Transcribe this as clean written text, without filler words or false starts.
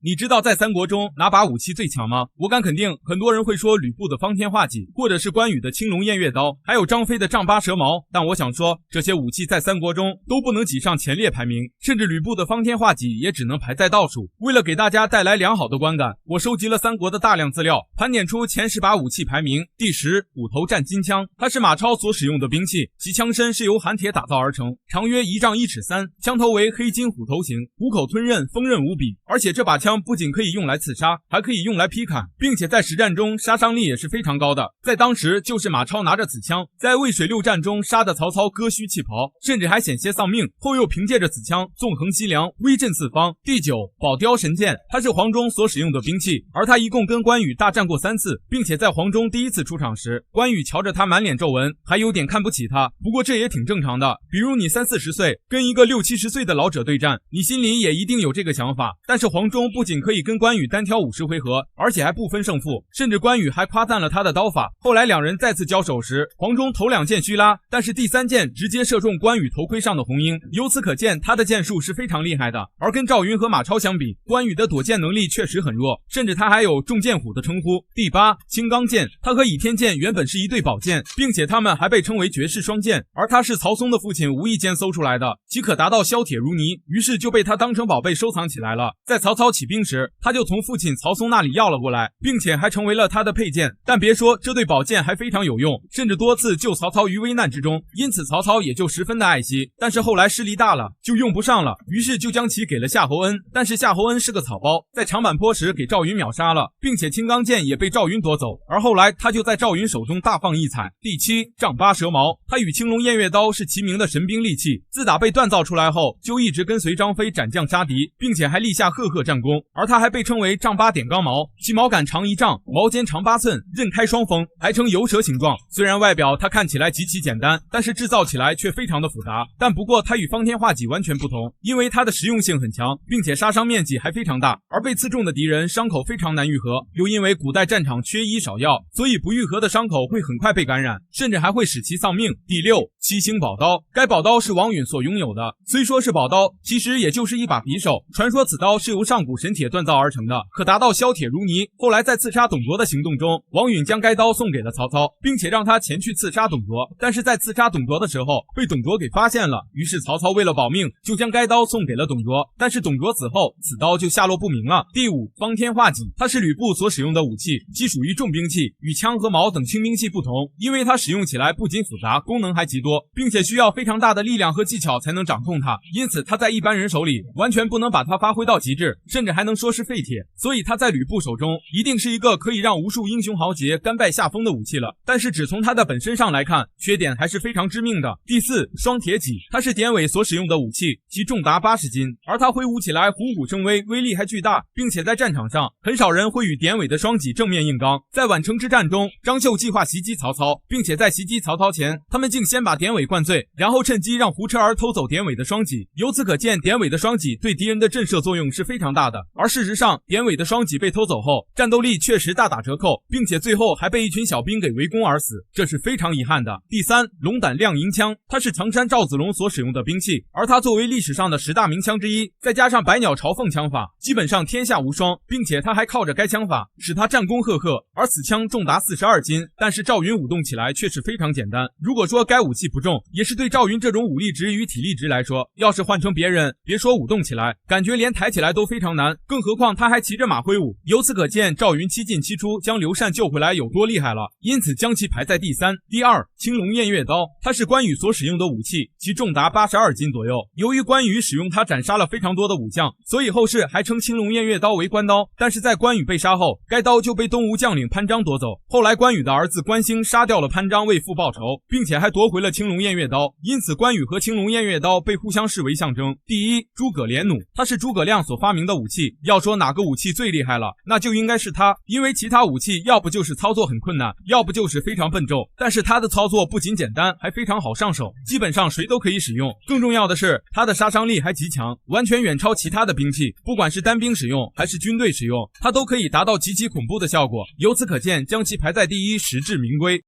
你知道在三国中哪把武器最强吗？我敢肯定，很多人会说吕布的方天画戟，或者是关羽的青龙偃月刀，还有张飞的丈八蛇矛。但我想说，这些武器在三国中都不能挤上前列排名，甚至吕布的方天画戟也只能排在倒数。为了给大家带来良好的观感，我收集了三国的大量资料，盘点出前10把武器排名。第10，虎头战金枪，它是马超所使用的兵器，其枪身是由含铁打造而成，长约1丈1尺3，枪头为黑金虎头形，虎口吞刃，锋刃无比。而且这把枪不仅可以用来刺杀，还可以用来劈砍，并且在实战中杀伤力也是非常高的。在当时，就是马超拿着此枪在渭水6战中杀的曹操割须弃袍，甚至还险些丧命，后又凭借着此枪纵横西凉，威震四方。第9，宝雕神剑，它是黄忠所使用的兵器，而他一共跟关羽大战过3次，并且在黄忠第1次出场时，关羽瞧着他满脸皱纹，还有点看不起他。不过这也挺正常的，比如你30-40岁跟一个60-70岁的老者对战，你心里也一定有这个想法。但是黄忠不仅可以跟关羽单挑50回合，而且还不分胜负，甚至关羽还夸赞了他的刀法。后来两人再次交手时，黄忠头2箭虚拉，但是第3箭直接射中关羽头盔上的红缨，由此可见他的箭术是非常厉害的。而跟赵云和马超相比，关羽的躲箭能力确实很弱，甚至他还有重剑虎的称呼。第8，青钢剑，它和倚天剑原本是一对宝剑，并且他们还被称为绝世双剑，而它是曹嵩的父亲无意间搜出来的，其可达到削铁如泥，于是就被他当成宝贝收藏起来了。在曹操起兵时，他就从父亲曹嵩那里要了过来，并且还成为了他的佩剑。但别说这对宝剑还非常有用，甚至多次救曹操于危难之中，因此曹操也就十分的爱惜。但是后来势力大了，就用不上了，于是就将其给了夏侯恩。但是夏侯恩是个草包，在长坂坡时给赵云秒杀了，并且青钢剑也被赵云夺走，而后来他就在赵云手中大放异彩。第7，丈八蛇矛，它与青龙偃月刀是齐名的神兵利器，自打被锻造出来后，就一直跟随张飞斩将杀敌，并且还立下赫赫战功。而它还被称为丈八点钢矛，其矛杆长1丈，矛尖长8寸，刃开双锋，还呈游蛇形状。虽然外表它看起来极其简单，但是制造起来却非常的复杂。但不过它与方天画戟完全不同，因为它的实用性很强，并且杀伤面积还非常大，而被刺中的敌人伤口非常难愈合，又因为古代战场缺医少药，所以不愈合的伤口会很快被感染，甚至还会使其丧命。第6，七星宝刀，该宝刀是王允所拥有的，虽说是宝刀，其实也就是一把匕首。传说此刀是由上古神铁锻造而成的，可达到削铁如泥。后来在刺杀董卓的行动中，王允将该刀送给了曹操，并且让他前去刺杀董卓。但是在刺杀董卓的时候，被董卓给发现了，于是曹操为了保命，就将该刀送给了董卓。但是董卓死后，此刀就下落不明了。第5，方天画戟，它是吕布所使用的武器，其属于重兵器，与枪和矛等轻兵器不同，因为它使用起来不仅复杂，功能还极多，并且需要非常大的力量和技巧才能掌控它，因此它在一般人手里完全不能把它发挥到极致，甚至还能说是废铁。所以它在吕布手中一定是一个可以让无数英雄豪杰甘拜下风的武器了。但是只从它的本身上来看，缺点还是非常致命的。第4，双铁戟，它是典韦所使用的武器，其重达80斤，而它挥舞起来虎虎生威，威力还巨大，并且在战场上很少人会与典韦的双戟正面硬刚。在宛城之战中，张绣计划袭击曹操，并且在袭击曹操前，他们竟先把典韦灌醉，然后趁机让胡车儿偷走典韦的双戟。由此可见，典韦的双戟对敌人的震慑作用是非常大的。而事实上，典韦的双戟被偷走后，战斗力确实大打折扣，并且最后还被一群小兵给围攻而死，这是非常遗憾的。第3，龙胆亮银枪，它是常山赵子龙所使用的兵器，而它作为历史上的10大名枪之一，再加上百鸟朝凤枪法，基本上天下无双，并且它还靠着该枪法使它战功赫赫。而此枪重达42斤，但是赵云舞动起来却是非常简单。如果说该武器不重，也是对赵云这种武力值与体力值来说，要是换成别人，别说舞动起来，感觉连抬起来都非常难，更何况他还骑着马挥舞。由此可见，赵云7进7出将刘禅救回来有多厉害了，因此将其排在第3。第2，青龙偃月刀，它是关羽所使用的武器，其重达82斤左右。由于关羽使用它斩杀了非常多的武将，所以后世还称青龙偃月刀为关刀。但是在关羽被杀后，该刀就被东吴将领潘璋夺走。后来关羽的儿子关兴杀掉了潘璋，为父报仇，并且还夺回了青龙偃月刀，因此关羽和青龙偃月刀被互相视为象征。第1，诸葛连弩，它是诸葛亮所发明的武器。要说哪个武器最厉害了，那就应该是它，因为其他武器要不就是操作很困难，要不就是非常笨重，但是它的操作不仅简单，还非常好上手，基本上谁都可以使用。更重要的是，它的杀伤力还极强，完全远超其他的兵器，不管是单兵使用还是军队使用，它都可以达到极其恐怖的效果。由此可见，将其排在第1，实至名归。